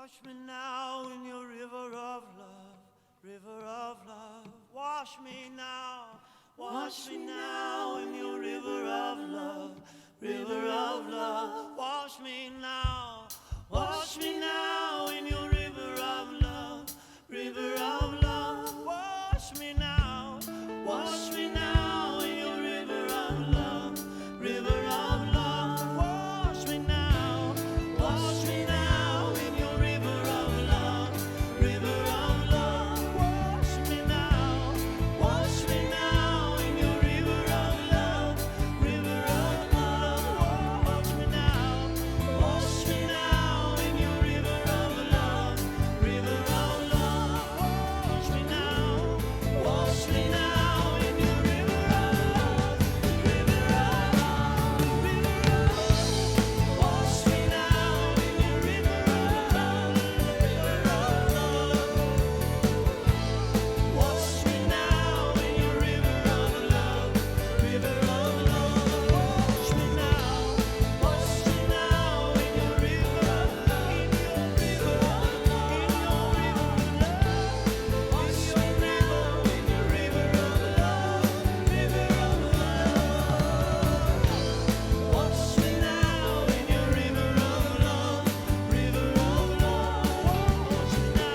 Wash me now in your river of love, river of love. Wash me now in your river of love, river of love. Wash me now in your river of love, river of love. Wash me now in your river of love, river of love. Wash me now in your river of love, river of love. Wash me now in your river of love, river of love. Wash me now in your river of love, river of love. Wash me now in your river of love, river of love, river of love. Wash me now in your river of love, river of love. Wash me now in your river of love, river of love. Wash me now in your river of love, in your river of love, in your river of love. Wash me now in your river of love, river of love. Wash me now in your river of love, river of love.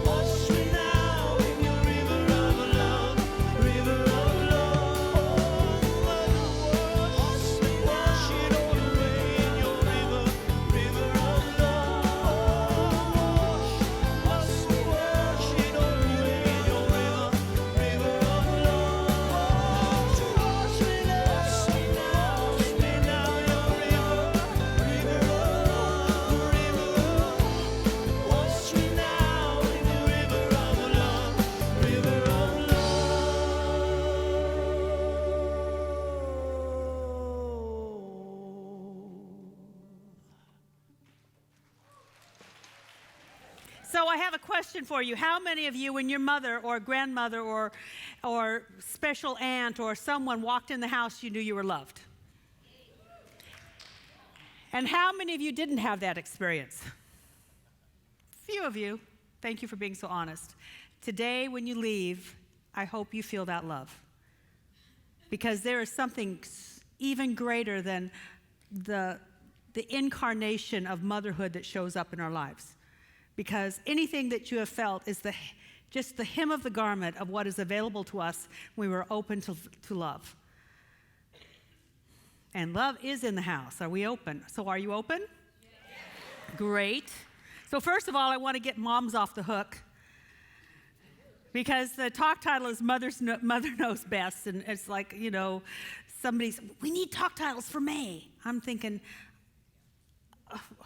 Wash me now in your river of love, river of love. Wash me now, wash it all away in your river, river of love. Wash it all away in your river, river of love. Wash me now in your river, river of love, river of love. Wash me now in your river of love, river of love. So I have a question for you. How many of you, when your mother or grandmother or special aunt or someone walked in the house, you knew you were loved? And how many of you didn't have that experience? Few of you. Thank you for being so honest. Today, when you leave, I hope you feel that love. Because there is something even greater than the incarnation of motherhood that shows up in our lives. Because anything that you have felt is just the hem of the garment of what is available to us when we were open to love. And love is in the house. Are we open? So are you open? Yes. Great. So first of all, I want to get moms off the hook. Because the talk title is Mother Knows Best. And it's like, somebody's, we need talk titles for May. I'm thinking,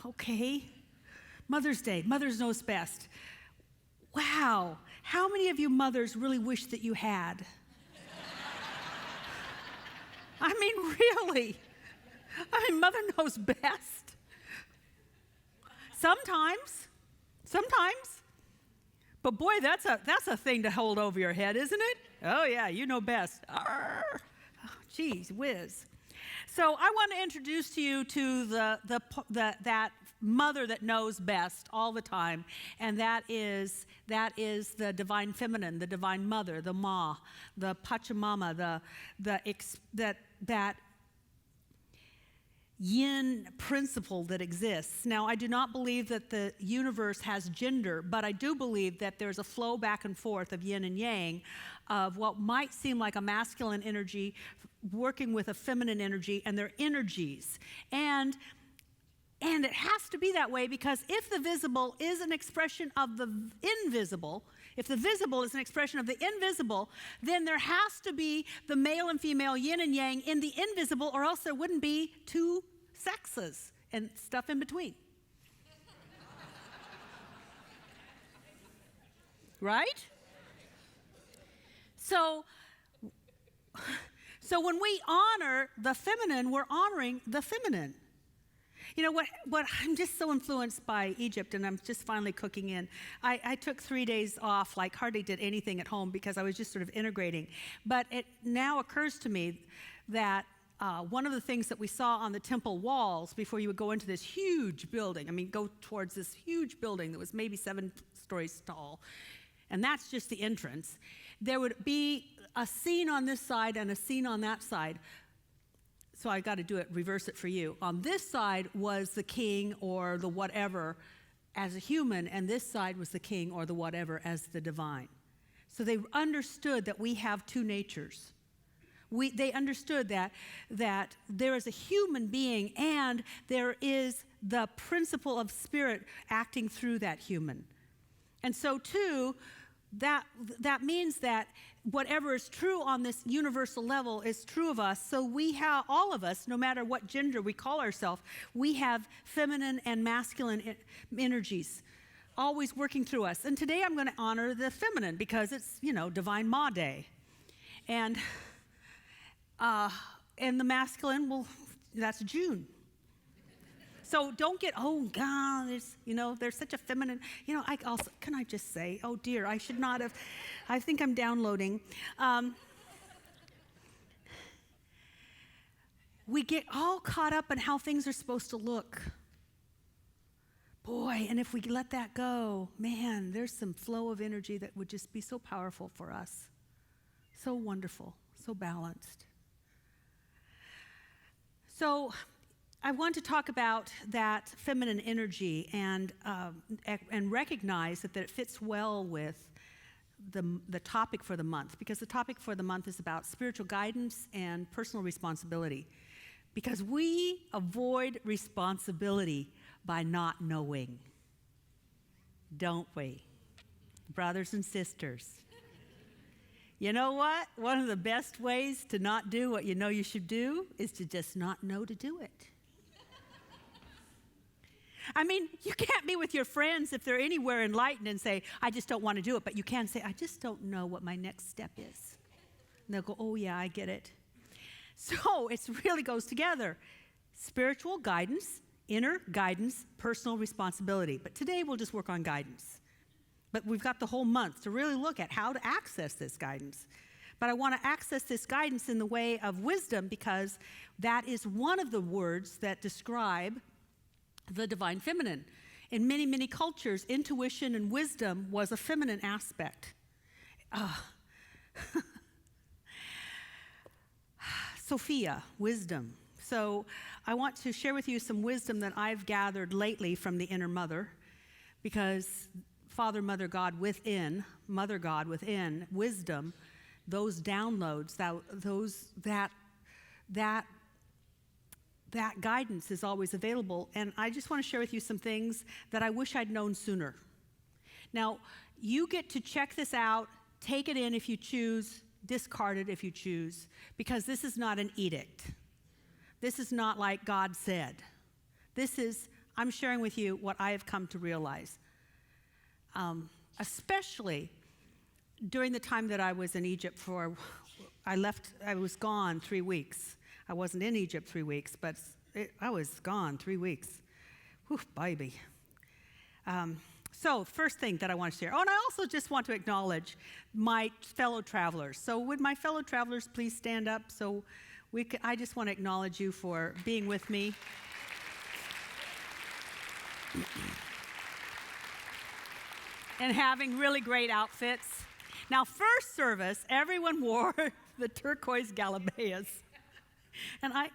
okay. Mother's Day, Mother's Knows Best. Wow, how many of you mothers really wish that you had? I mean, really? Mother knows best. Sometimes. But boy, that's a thing to hold over your head, isn't it? Oh yeah, you know best. Oh, geez whiz. So I want to introduce to you to that mother that knows best all the time, and that is the divine feminine, the divine mother, the ma, the Pachamama, that yin principle that exists. Now, I do not believe that the universe has gender, but I do believe that there's a flow back and forth of yin and yang, of what might seem like a masculine energy working with a feminine energy, and their energies. And it has to be that way, because if the visible is an expression of the invisible, if the visible is an expression of the invisible, then there has to be the male and female, yin and yang, in the invisible, or else there wouldn't be two sexes and stuff in between. Right? So when we honor the feminine, we're honoring the feminine. You know what? I'm just so influenced by Egypt, and I'm just finally cooking in. I took 3 days off, like hardly did anything at home, because I was just sort of integrating. But it now occurs to me that one of the things that we saw on the temple walls before you would go into this huge building, go towards this huge building that was maybe 7 stories tall, and that's just the entrance, there would be a scene on this side and a scene on that side. So I got to reverse it for you. On this side was the king or the whatever as a human, and this side was the king or the whatever as the divine. So they understood that we have 2 natures. They understood that there is a human being and there is the principle of spirit acting through that human. And so too, that means that whatever is true on this universal level is true of us. So we have, all of us, no matter what gender we call ourselves, we have feminine and masculine energies always working through us. And today I'm going to honor the feminine because it's, Divine Ma Day. And the masculine, well, that's June. So don't get, oh God, there's such a feminine, can I just say, oh dear, I should not have, I think I'm downloading. We get all caught up in how things are supposed to look. Boy, and if we let that go, man, there's some flow of energy that would just be so powerful for us. So wonderful, so balanced. So I want to talk about that feminine energy and recognize that it fits well with the topic for the month, because the topic for the month is about spiritual guidance and personal responsibility, because we avoid responsibility by not knowing, don't we, brothers and sisters? You know what? One of the best ways to not do what you know you should do is to just not know to do it. You can't be with your friends if they're anywhere enlightened and say, I just don't want to do it, but you can say, I just don't know what my next step is. And they'll go, oh yeah, I get it. So it really goes together. Spiritual guidance, inner guidance, personal responsibility. But today we'll just work on guidance. But we've got the whole month to really look at how to access this guidance. But I want to access this guidance in the way of wisdom, because that is one of the words that describe the divine feminine. In many, many cultures, intuition and wisdom was a feminine aspect. Sophia, wisdom. So I want to share with you some wisdom that I've gathered lately from the inner mother, because Father, Mother, God within, Mother God within, wisdom, those downloads, that guidance is always available. And I just want to share with you some things that I wish I'd known sooner. Now, you get to check this out, take it in if you choose, discard it if you choose, because this is not an edict. This is not like God said. I'm sharing with you what I have come to realize. Especially during the time that I was in Egypt I was gone 3 weeks. I wasn't in Egypt 3 weeks, but I was gone 3 weeks. Whew, baby. So first thing that I want to share. Oh, and I also just want to acknowledge my fellow travelers. So would my fellow travelers please stand up? So I just want to acknowledge you for being with me. And having really great outfits. Now, first service, everyone wore the turquoise galabeas. And I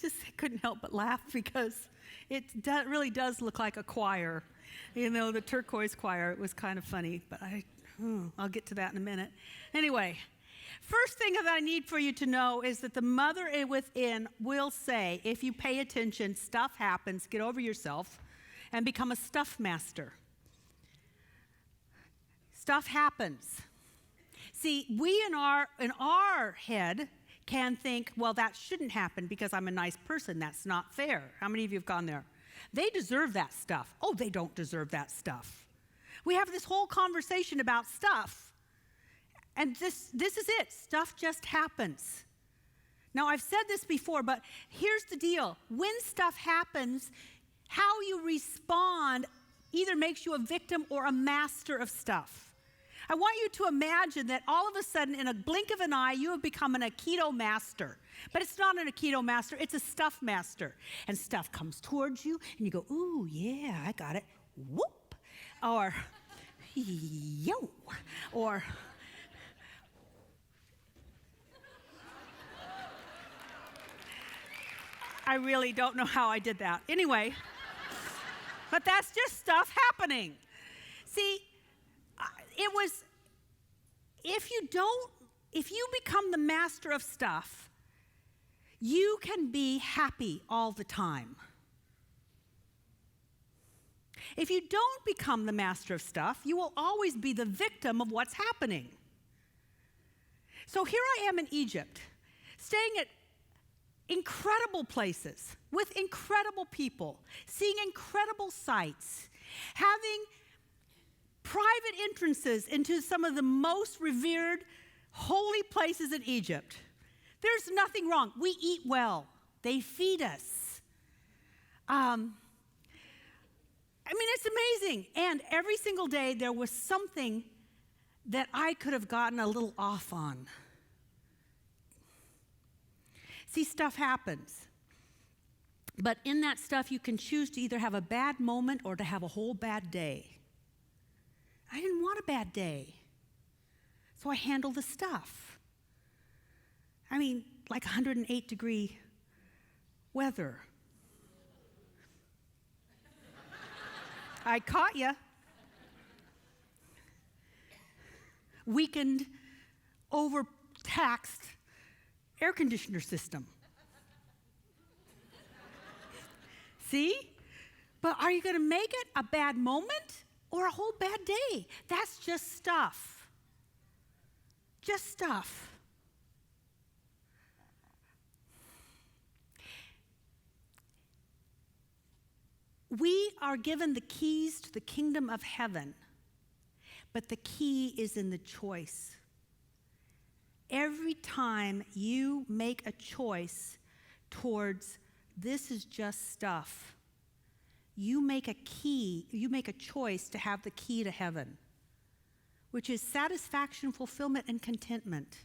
just couldn't help but laugh, because it really does look like a choir. The turquoise choir. It was kind of funny, but I'll get to that in a minute. Anyway, first thing that I need for you to know is that the mother within will say, if you pay attention, stuff happens, get over yourself, and become a stuff master. Stuff happens. See, we in our head can think, well, that shouldn't happen because I'm a nice person. That's not fair. How many of you have gone there? They deserve that stuff. Oh, they don't deserve that stuff. We have this whole conversation about stuff. And this is it. Stuff just happens. Now, I've said this before, but here's the deal. When stuff happens, how you respond either makes you a victim or a master of stuff. I want you to imagine that all of a sudden, in a blink of an eye, you have become an Aikido master. But it's not an Aikido master, it's a stuff master. And stuff comes towards you, and you go, ooh, yeah, I got it. Whoop. Or, yo. Or, I really don't know how I did that. Anyway, but that's just stuff happening. See, it was, if you become the master of stuff, you can be happy all the time. If you don't become the master of stuff, you will always be the victim of what's happening. So here I am in Egypt, staying at incredible places with incredible people, seeing incredible sights, having private entrances into some of the most revered holy places in Egypt. There's nothing wrong. We eat well. They feed us. It's amazing. And every single day there was something that I could have gotten a little off on. See, stuff happens. But in that stuff, you can choose to either have a bad moment or to have a whole bad day. I didn't want a bad day. So I handled the stuff. Like 108-degree weather. I caught ya. Weakened, overtaxed air conditioner system. See? But are you going to make it a bad moment or a whole bad day? That's just stuff. Just stuff. We are given the keys to the kingdom of heaven, but the key is in the choice. Every time you make a choice towards this is just stuff, you make a choice to have the key to heaven, which is satisfaction, fulfillment, and contentment.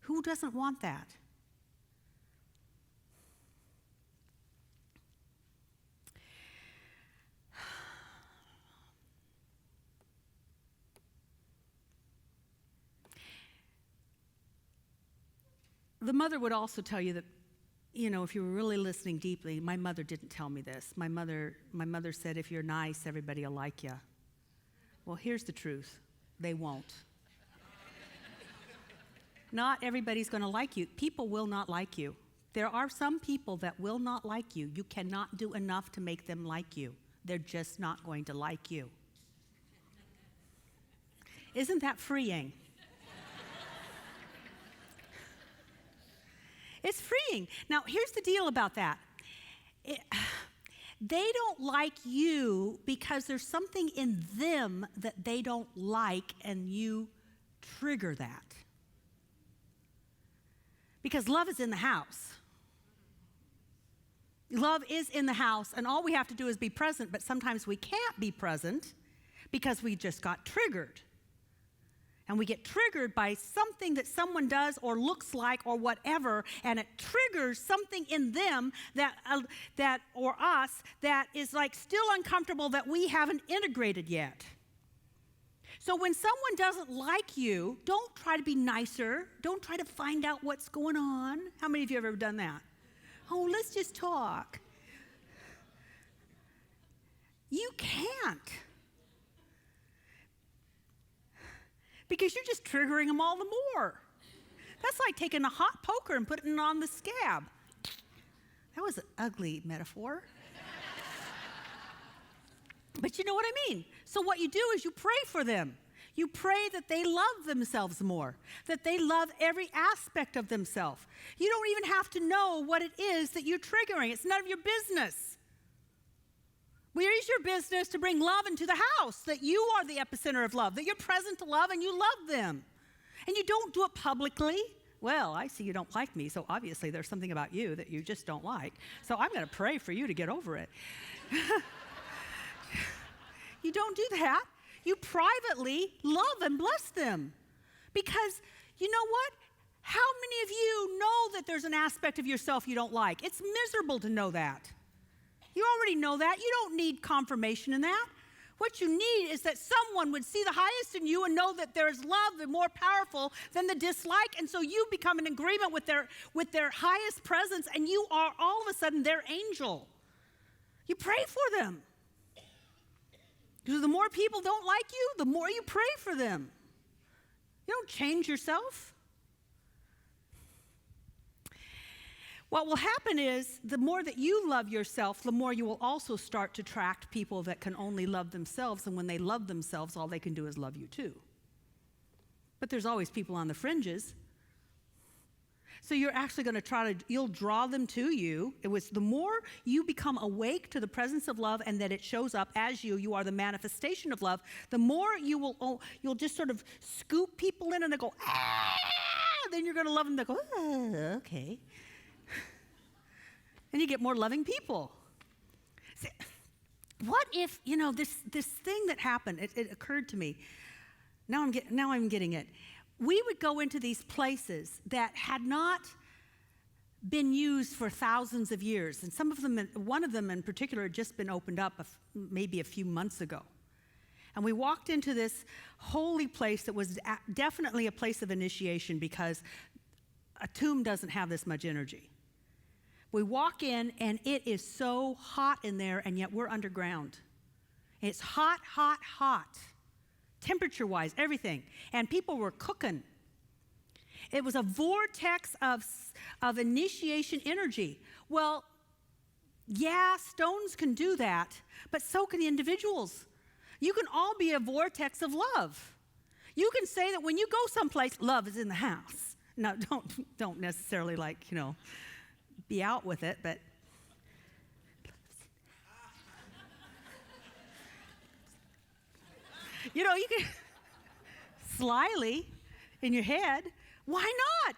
Who doesn't want that? The mother would also tell you that, if you were really listening deeply, my mother didn't tell me this. My mother said, if you're nice, everybody will like you. Well, here's the truth. They won't. Not everybody's going to like you. People will not like you. There are some people that will not like you. You cannot do enough to make them like you. They're just not going to like you. Isn't that freeing? It's freeing. Now, here's the deal about that. They don't like you because there's something in them that they don't like, and you trigger that. Because love is in the house. Love is in the house, and all we have to do is be present, but sometimes we can't be present because we just got triggered. And we get triggered by something that someone does or looks like or whatever, and it triggers something in them that or us that is like still uncomfortable that we haven't integrated yet. So when someone doesn't like you, don't try to be nicer. Don't try to find out what's going on. How many of you have ever done that? Oh, let's just talk. You can't. Because you're just triggering them all the more. That's like taking a hot poker and putting it on the scab. That was an ugly metaphor. But you know what I mean. So what you do is you pray for them. You pray that they love themselves more, that they love every aspect of themselves. You don't even have to know what it is that you're triggering. It's none of your business. Where is your business to bring love into the house, that you are the epicenter of love, that you're present to love and you love them. And you don't do it publicly. Well, I see you don't like me, so obviously there's something about you that you just don't like. So I'm going to pray for you to get over it. You don't do that. you privately love and bless them. Because you know what? How many of you know that there's an aspect of yourself you don't like? It's miserable to know that. You already know that. You don't need confirmation in that. What you need is that someone would see the highest in you and know that there is love and more powerful than the dislike, and so you become in agreement with their highest presence, and you are all of a sudden their angel. You pray for them. Because the more people don't like you, the more you pray for them. You don't change yourself. What will happen is the more that you love yourself, the more you will also start to attract people that can only love themselves. And when they love themselves, all they can do is love you too. But there's always people on the fringes. So you're actually going to you'll draw them to you. The more you become awake to the presence of love and that it shows up as you are the manifestation of love, the more you'll just sort of scoop people in and they go, ah! Then you're going to love them. They go, oh, okay. And you get more loving people. See, what if, this thing that happened, it occurred to me. Now I'm getting it. We would go into these places that had not been used for thousands of years. And one of them in particular had just been opened up maybe a few months ago. And we walked into this holy place that was definitely a place of initiation because a tomb doesn't have this much energy. We walk in, and it is so hot in there, and yet we're underground. It's hot, hot, hot, temperature-wise, everything. And people were cooking. It was a vortex of initiation energy. Well, yeah, stones can do that, but so can the individuals. You can all be a vortex of love. You can say that when you go someplace, love is in the house. Now, don't necessarily be out with it, but you can slyly in your head, why not?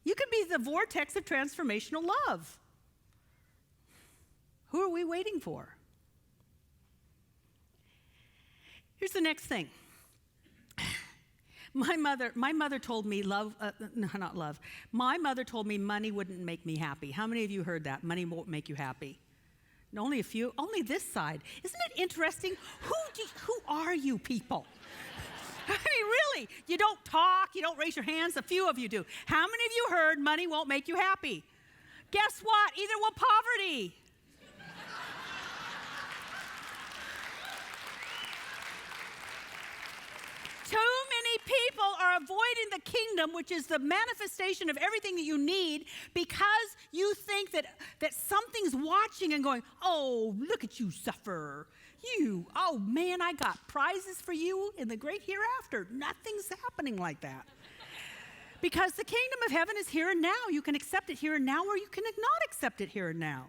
You can be the vortex of transformational love. Who are we waiting for? Here's the next thing. My mother told me My mother told me money wouldn't make me happy. How many of you heard that? Money won't make you happy. Only a few. Only this side. Isn't it interesting? Who are you people? I mean, really, you don't talk, you don't raise your hands. A few of you do. How many of you heard money won't make you happy? Guess what? Either will poverty. Too many people are avoiding the kingdom, which is the manifestation of everything that you need, because you think that something's watching and going, oh, look at you suffer. Oh man, I got prizes for you in the great hereafter. Nothing's happening like that. Because the kingdom of heaven is here and now. You can accept it here and now, or you can not accept it here and now.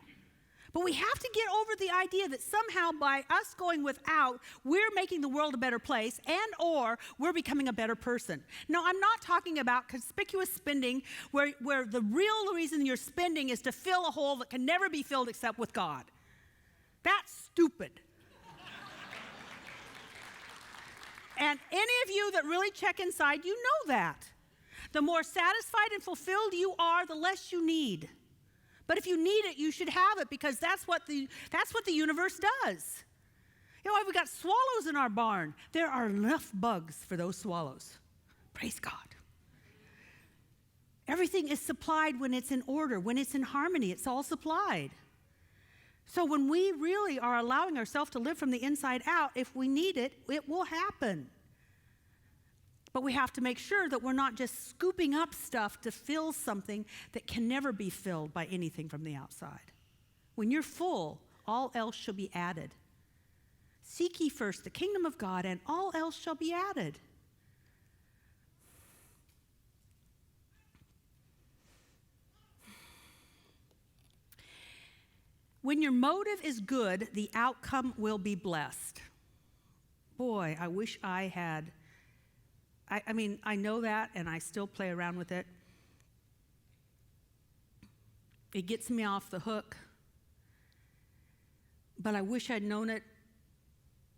But we have to get over the idea that somehow by us going without, we're making the world a better place and or we're becoming a better person. No, I'm not talking about conspicuous spending where the real reason you're spending is to fill a hole that can never be filled except with God. That's stupid. And any of you that really check inside, you know that. The more satisfied and fulfilled you are, the less you need. But if you need it, you should have it, because that's what the universe does. We've got swallows in our barn. There are enough bugs for those swallows. Praise God. Everything is supplied when it's in order, when it's in harmony. It's all supplied. So when we really are allowing ourselves to live from the inside out, if we need it, it will happen. But we have to make sure that we're not just scooping up stuff to fill something that can never be filled by anything from the outside. When you're full, all else shall be added. Seek ye first the kingdom of God, and all else shall be added. When your motive is good, the outcome will be blessed. Boy, I wish I had. I mean, I know that, and I still play around with it. It gets me off the hook. But I wish I'd known it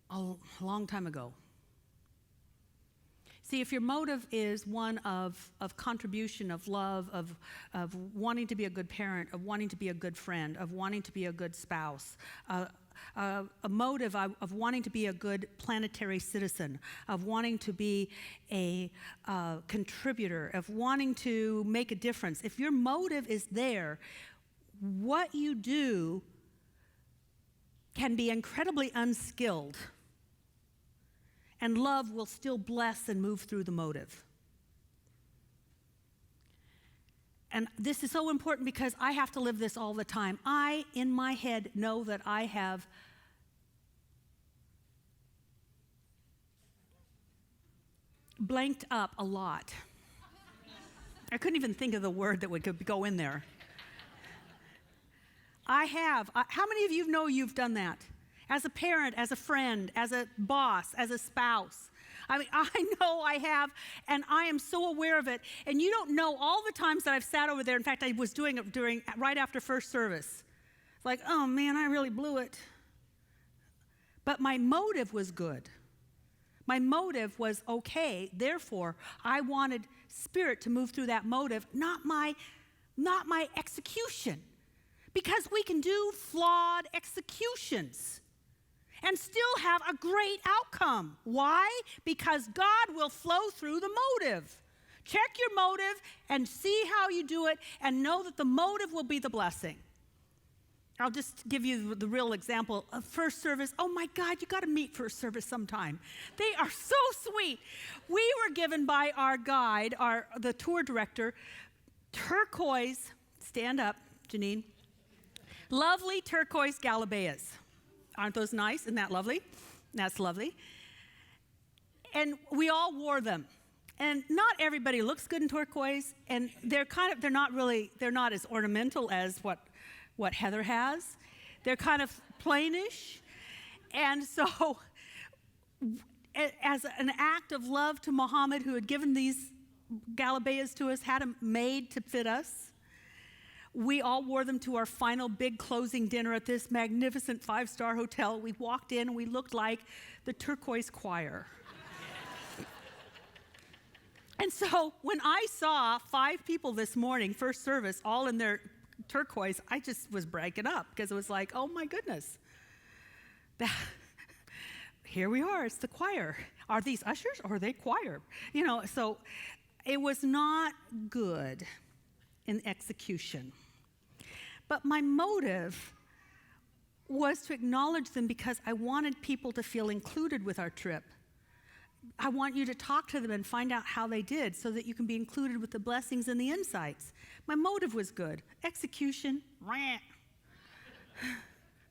a long time ago. See, if your motive is one of contribution, of love, of wanting to be a good parent, of wanting to be a good friend, of wanting to be a good spouse, a motive of wanting to be a good planetary citizen, of wanting to be a contributor, of wanting to make a difference, if your motive is there, what you do can be incredibly unskilled. And love will still bless and move through the motive. And this is so important because I have to live this all the time. I, in my head, know that I have blanked up a lot. I couldn't even think of the word that would go in there. I have. How many of you know you've done that? As a parent, as a friend, as a boss, as a spouse. I mean, I know I have, and I am so aware of it. And you don't know all the times that I've sat over there. In fact, I was doing it right after first service. Like, oh man, I really blew it. But my motive was good. My motive was okay. Therefore, I wanted Spirit to move through that motive, not my execution. Because we can do flawed executions and still have a great outcome. Why? Because God will flow through the motive. Check your motive and see how you do it and know that the motive will be the blessing. I'll just give you the real example of first service. Oh my God, you got to meet first service sometime. They are so sweet. We were given by our guide, the tour director, turquoise, stand up, Janine, lovely turquoise Galabeas. Aren't those nice? Isn't that lovely? That's lovely. And we all wore them. And not everybody looks good in turquoise, and they're not as ornamental as what Heather has. They're kind of plainish. And so as an act of love to Muhammad, who had given these Galabeas to us, had them made to fit us, we all wore them to our final big closing dinner at this magnificent 5-star hotel. We walked in and we looked like the turquoise choir. And so when I saw 5 people this morning, first service, all in their turquoise, I just was breaking up because it was like, oh my goodness. Here we are, it's the choir. Are these ushers or are they choir? You know, so it was not good in execution. But my motive was to acknowledge them because I wanted people to feel included with our trip. I want you to talk to them and find out how they did so that you can be included with the blessings and the insights. My motive was good. Execution,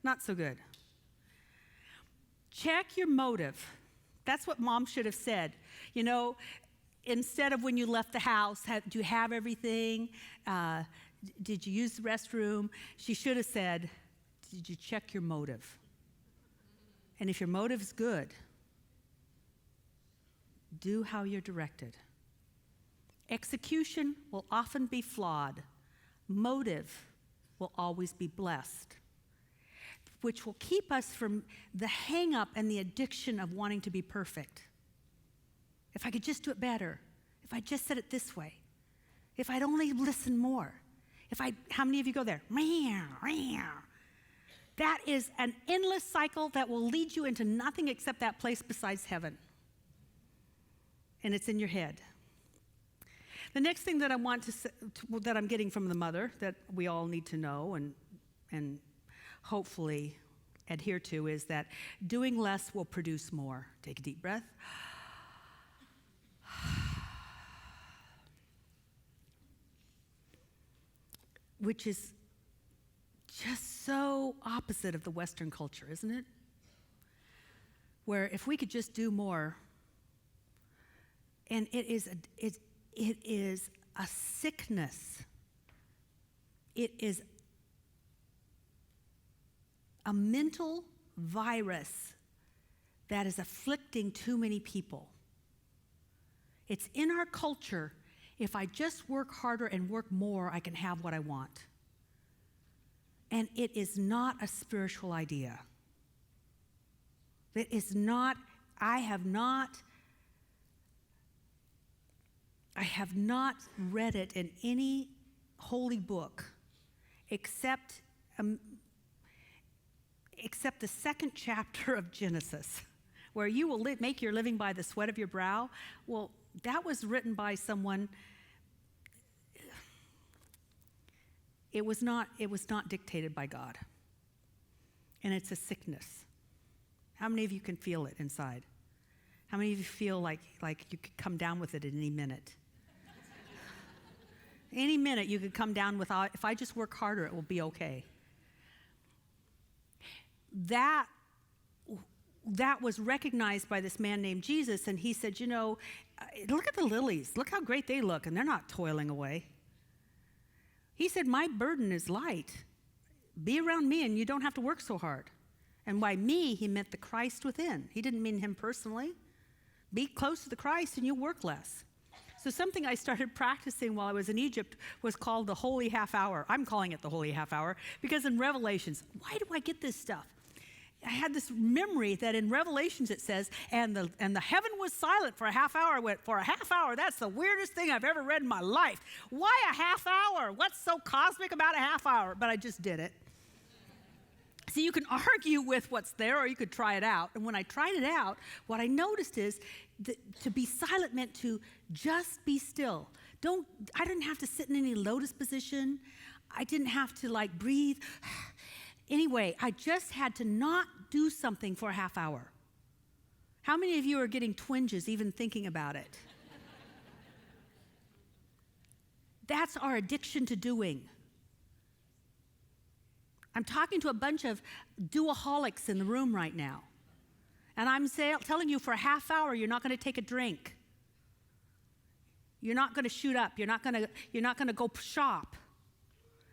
not so good. Check your motive. That's what Mom should have said. You know, instead of when you left the house, do you have everything? Did you use the restroom? She should have said, did you check your motive? And if your motive is good, do how you're directed. Execution will often be flawed. Motive will always be blessed, which will keep us from the hang-up and the addiction of wanting to be perfect. If I could just do it better, if I just said it this way, if I'd only listen more, how many of you go there? That is an endless cycle that will lead you into nothing except that place besides heaven. And it's in your head. The next thing that I want to say, that I'm getting from the mother, that we all need to know and hopefully adhere to, is that doing less will produce more. Take a deep breath. Which is just so opposite of the Western culture, isn't it? Where if we could just do more, and it is a sickness. It is a mental virus that is afflicting too many people. It's in our culture. If I just work harder and work more, I can have what I want. And it is not a spiritual idea. It is not, I have not I have not read it in any holy book except the second chapter of Genesis, where you will make your living by the sweat of your brow. Well, that was written by someone. It was not dictated by God. And it's a sickness. How many of you can feel it inside? How many of you feel like you could come down with it at any minute? Any minute you could come down with, if I just work harder, it will be okay. That was recognized by this man named Jesus, and he said, look at the lilies. Look how great they look, and they're not toiling away. He said, my burden is light. Be around me, and you don't have to work so hard. And by me, he meant the Christ within. He didn't mean him personally. Be close to the Christ, and you'll work less. So something I started practicing while I was in Egypt was called the holy half hour. I'm calling it the holy half hour because in Revelations, why do I get this stuff? I had this memory that in Revelations it says, and the heaven was silent for a half hour. I went, for a half hour, that's the weirdest thing I've ever read in my life. Why a half hour? What's so cosmic about a half hour? But I just did it. See, you can argue with what's there, or you could try it out. And when I tried it out, what I noticed is that to be silent meant to just be still. I didn't have to sit in any lotus position. I didn't have to breathe. Anyway, I just had to not do something for a half hour. How many of you are getting twinges even thinking about it? That's our addiction to doing. I'm talking to a bunch of doaholics in the room right now. And I'm telling you, for a half hour, you're not going to take a drink. You're not going to shoot up. You're not going to go shop.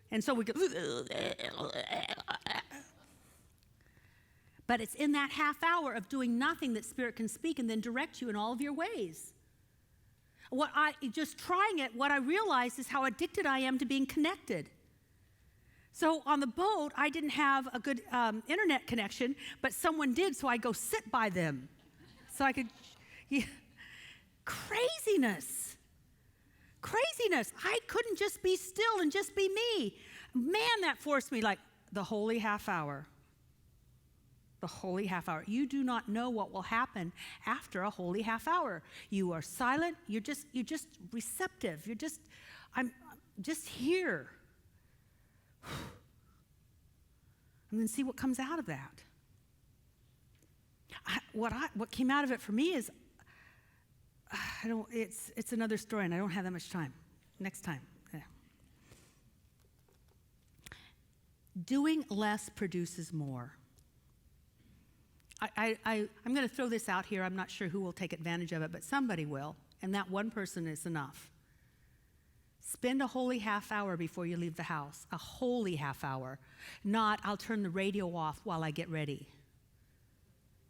And so we go. But it's in that half hour of doing nothing that Spirit can speak and then direct you in all of your ways. Just trying it, what I realized is how addicted I am to being connected. So on the boat, I didn't have a good internet connection, but someone did, so I go sit by them. So I could, craziness. I couldn't just be still and just be me. Man, that forced me the holy half hour. The holy half hour. You do not know what will happen after a holy half hour. You are silent. You're just receptive. I'm just here. And then see what comes out of that. What came out of it for me is, it's another story, and I don't have that much time. Next time. Yeah. Doing less produces more. I'm going to throw this out here. I'm not sure who will take advantage of it, but somebody will, and that one person is enough. Spend a holy half hour before you leave the house. A holy half hour. Not, I'll turn the radio off while I get ready.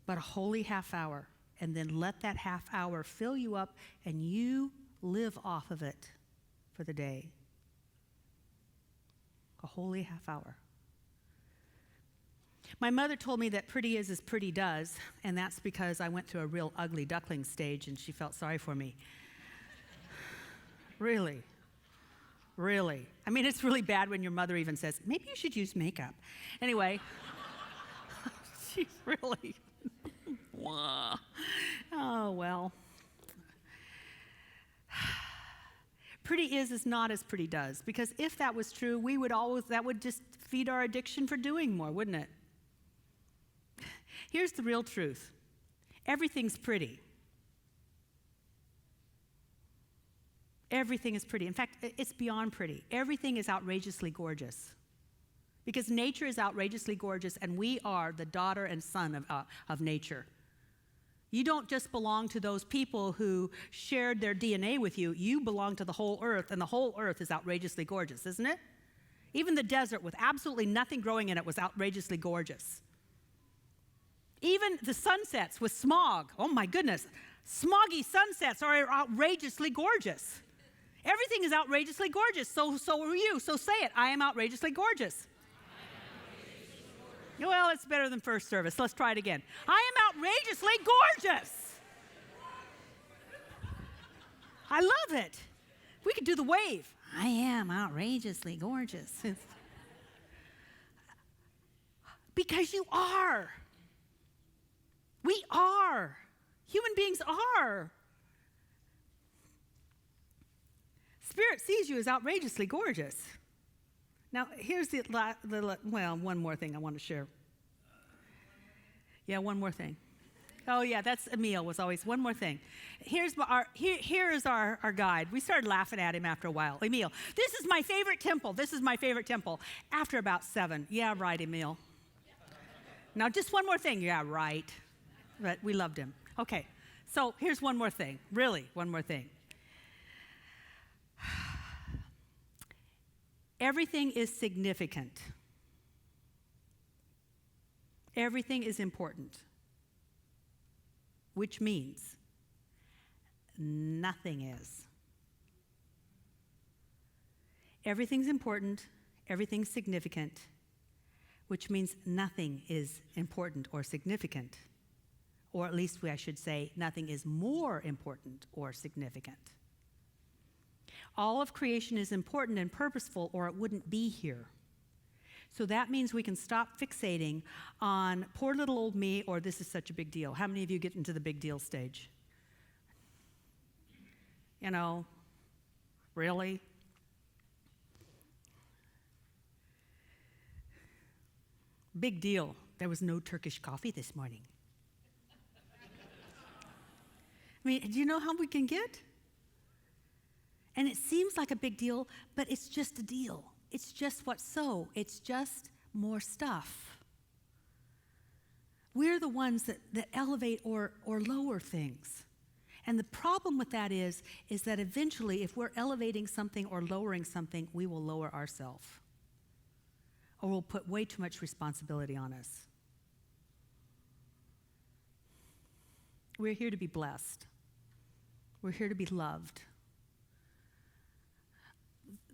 But a holy half hour. And then let that half hour fill you up and you live off of it for the day. A holy half hour. My mother told me that pretty is as pretty does, and that's because I went through a real ugly duckling stage and she felt sorry for me. Really. I mean, it's really bad when your mother even says, maybe you should use makeup. Anyway, she's really, oh, well. Pretty is not as pretty does, because if that was true, that would just feed our addiction for doing more, wouldn't it? Here's the real truth. Everything's pretty. Everything is pretty. In fact, it's beyond pretty. Everything is outrageously gorgeous. Because nature is outrageously gorgeous, and we are the daughter and son of nature. You don't just belong to those people who shared their DNA with you. You belong to the whole earth, and the whole earth is outrageously gorgeous, isn't it? Even the desert with absolutely nothing growing in it was outrageously gorgeous. Even the sunsets with smog, oh my goodness, smoggy sunsets are outrageously gorgeous. Everything is outrageously gorgeous, so are you. So say it, I am outrageously gorgeous. Well, it's better than first service. Let's try it again. I am outrageously gorgeous. I love it. We could do the wave. I am outrageously gorgeous. Because you are. We are. Human beings are. Spirit sees you as outrageously gorgeous. Now, here's one more thing I want to share. Yeah, one more thing. Oh, yeah, that's Emil was always, one more thing. Here is our guide. We started laughing at him after a while. Emil, this is my favorite temple. This is my favorite temple. After about 7. Yeah, right, Emil. Now, just one more thing. Yeah, right. But we loved him. Okay, so here's one more thing. Really, one more thing. Everything is significant. Everything is important, which means nothing is. Everything's important, everything's significant, which means nothing is important or significant. Or at least I should say, nothing is more important or significant. All of creation is important and purposeful, or it wouldn't be here. So that means we can stop fixating on poor little old me, or this is such a big deal. How many of you get into the big deal stage? You know, really? Big deal. There was no Turkish coffee this morning. I mean, do you know how we can get? And it seems like a big deal, but it's just a deal. It's just what's so. It's just more stuff. We're the ones that elevate or lower things. And the problem with that is that eventually, if we're elevating something or lowering something, we will lower ourselves. Or we'll put way too much responsibility on us. We're here to be blessed. We're here to be loved.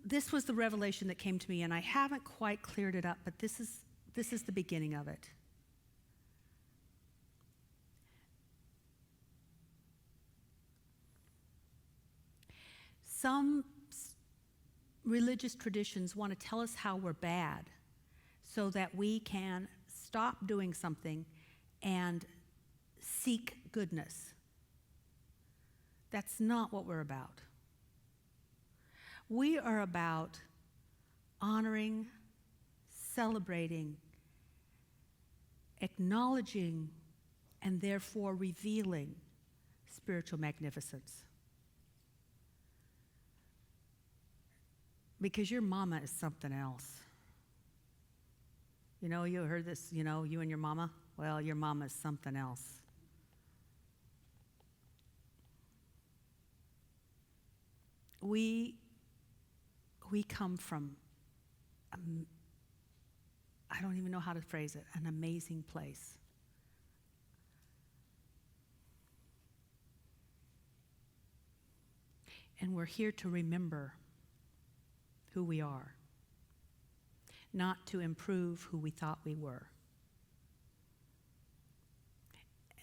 This was the revelation that came to me, and I haven't quite cleared it up, but this is the beginning of it. Some religious traditions want to tell us how we're bad so that we can stop doing something and seek goodness. That's not what we're about. We are about honoring, celebrating, acknowledging, and therefore revealing spiritual magnificence. Because your mama is something else. You know, you heard this, you and your mama? Well, your mama is something else. We come from, I don't even know how to phrase it, an amazing place. And we're here to remember who we are, not to improve who we thought we were.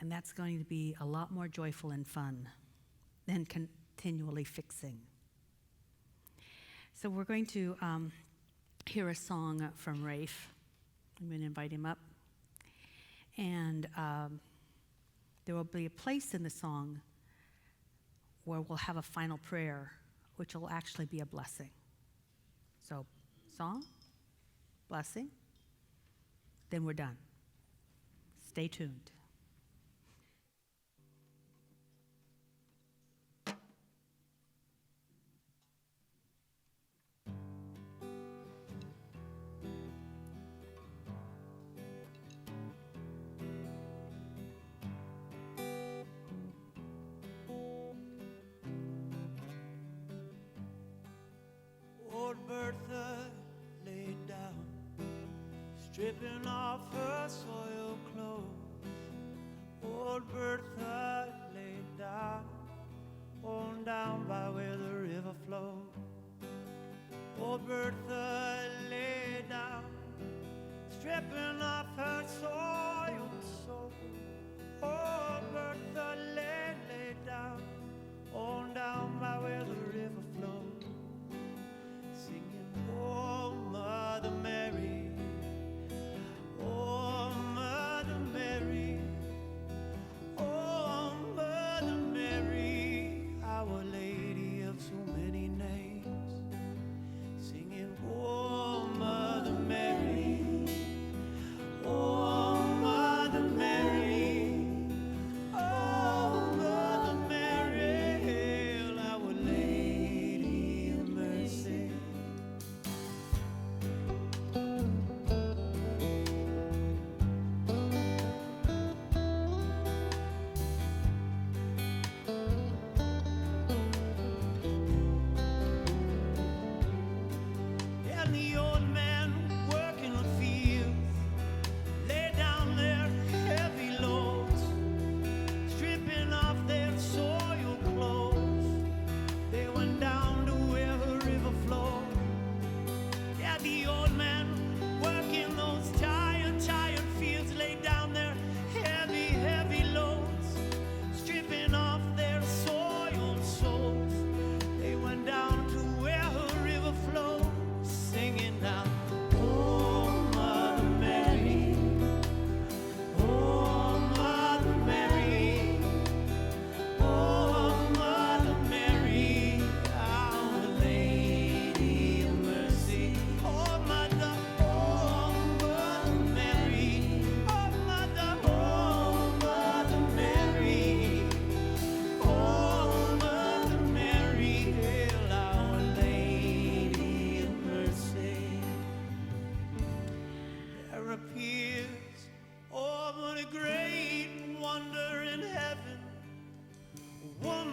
And that's going to be a lot more joyful and fun than continually fixing. So we're going to hear a song from Rafe. I'm going to invite him up. And there will be a place in the song where we'll have a final prayer, which will actually be a blessing. So, song, blessing, then we're done. Stay tuned. Old Bertha laid down, stripping off her soiled clothes. Old Bertha laid down, on down by where the river flowed. Old Bertha laid down, stripping off her soiled soul. Old Bertha laid down, on down by where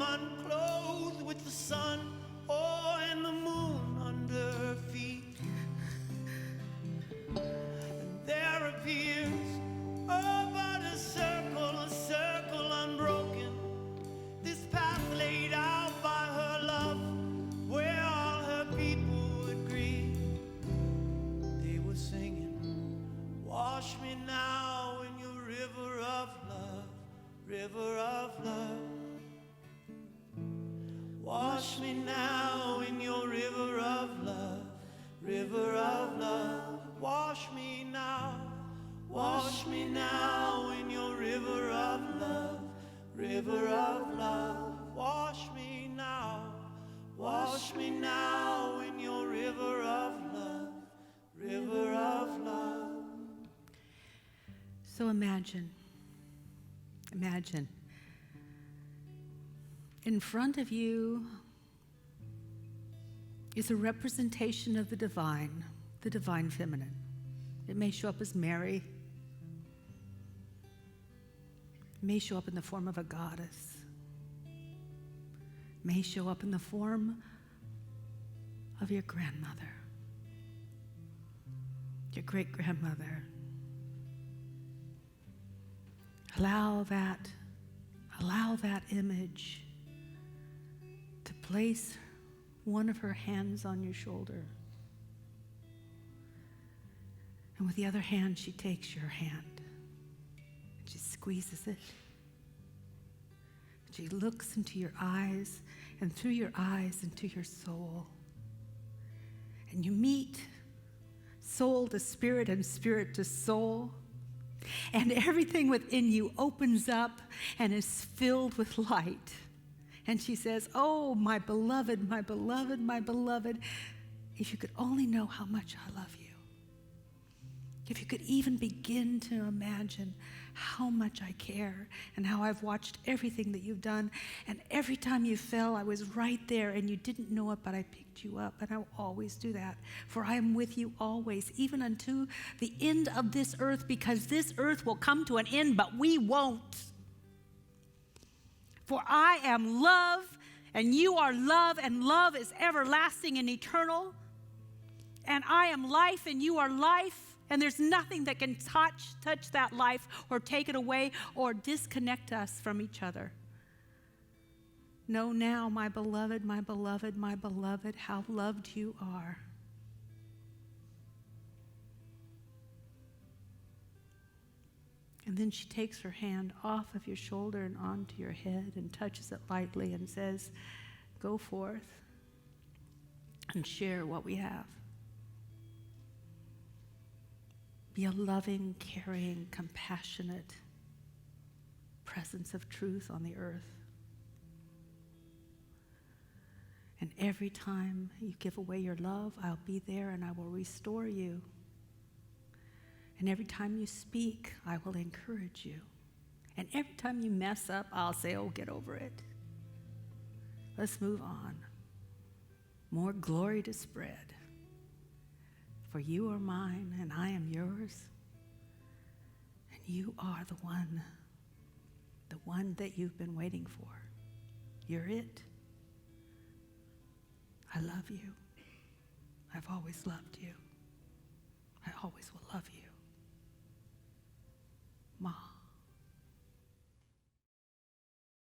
one clothed with the sun, oh, and the moon under her feet. And there appears, oh, but a circle unbroken, this path laid out by her love, where all her people agree. They were singing, wash me now in your river of love, river of love. Wash me now in your river of love, river of love. Wash me now in your river of love, river of love. Wash me now in your river of love, river of love. So imagine, in front of you is a representation of the divine feminine. It may show up as Mary. It may show up in the form of a goddess. It may show up in the form of your grandmother, your great-grandmother. Allow that image to place one of her hands on your shoulder. And with the other hand, she takes your hand. And she squeezes it. She looks into your eyes, and through your eyes into your soul. And you meet soul to spirit and spirit to soul. And everything within you opens up and is filled with light. And she says, oh, my beloved, my beloved, my beloved, if you could only know how much I love you. If you could even begin to imagine how much I care and how I've watched everything that you've done. And every time you fell, I was right there and you didn't know it, but I picked you up. And I will always do that. For I am with you always, even unto the end of this earth, because this earth will come to an end, but we won't. For I am love, and you are love, and love is everlasting and eternal. And I am life, and you are life. And there's nothing that can touch that life or take it away or disconnect us from each other. Know now, my beloved, my beloved, my beloved, how loved you are. And then she takes her hand off of your shoulder and onto your head and touches it lightly and says, go forth and share what we have. Be a loving, caring, compassionate presence of truth on the earth. And every time you give away your love, I'll be there and I will restore you. And every time you speak, I will encourage you. And every time you mess up, I'll say, oh, get over it. Let's move on. More glory to spread. For you are mine, and I am yours. And you are the one that you've been waiting for. You're it. I love you. I've always loved you. I always will love you. Ma.